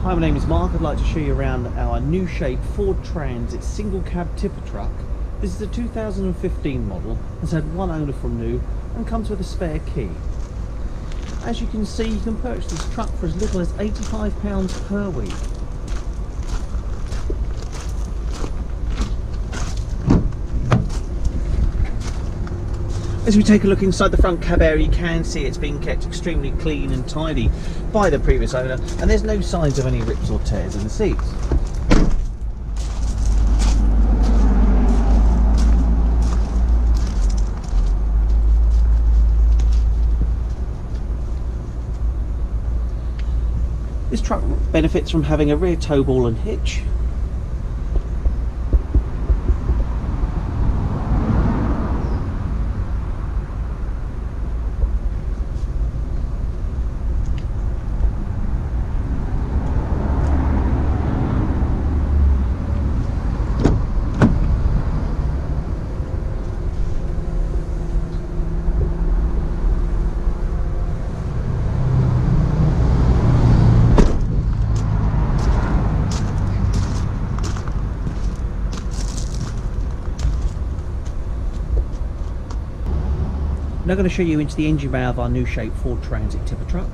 Hi, my name is Mark. I'd like to show you around our new shape Ford Transit single cab tipper truck. This is a 2015 model, has had one owner from new and comes with a spare key. As you can see, you can purchase this truck for as little as £85 per week. As we take a look inside the front cab area, you can see it's been kept extremely clean and tidy by the previous owner, and there's no signs of any rips or tears in the seats. This truck benefits from having a rear tow ball and hitch. I'm now going to show you into the engine bay of our new shape Ford Transit tipper truck.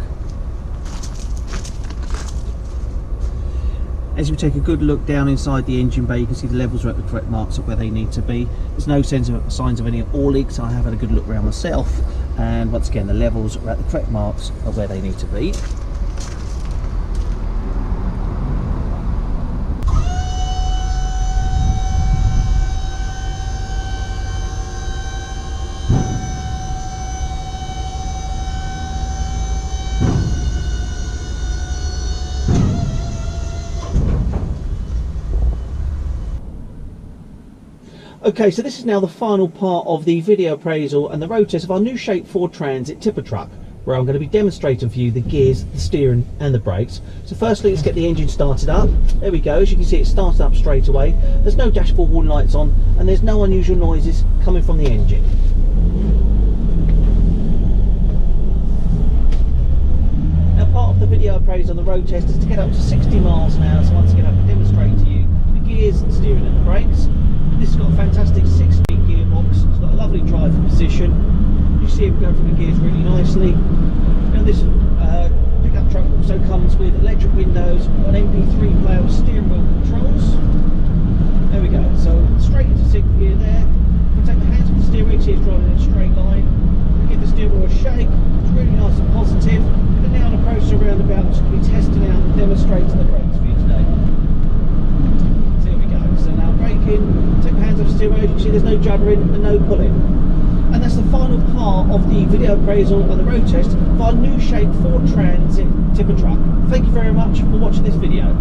As we take a good look down inside the engine bay, you can see the levels are at the correct marks of where they need to be. There's no signs of any oil leaks. I have had a good look around myself, and once again the levels are at the correct marks of where they need to be. Okay, so this is now the final part of the video appraisal and the road test of our new shape Ford Transit tipper truck, where I'm going to be demonstrating for you the gears, the steering and the brakes. So firstly, let's get the engine started up. There we go. As you can see, it started up straight away. There's no dashboard warning lights on, and there's no unusual noises coming from the engine. Now, part of the video appraisal on the road test is to get up to 60 miles an hour. So once again, I can demonstrate to you the gears, the steering and the brakes. This has got a fantastic 6-speed gearbox. It's got a lovely driving position. You see it going through the gears really nicely. Now this pickup truck also comes with electric windows, an MP3 player with steering wheel controls. There we go. So straight into 6th gear there. If I take the hands off the steering, see it's driving in a straight line. Give the steering wheel a shake. It's really nice and positive. And now on approach to roundabout, I'm just going to be testing out and demonstrating the brakes for you today. So now braking, take the hands off the steering, you can see there's no juddering and no pulling. And that's the final part of the video appraisal and the road test of our new shape Ford Transit tipper truck. Thank you very much for watching this video.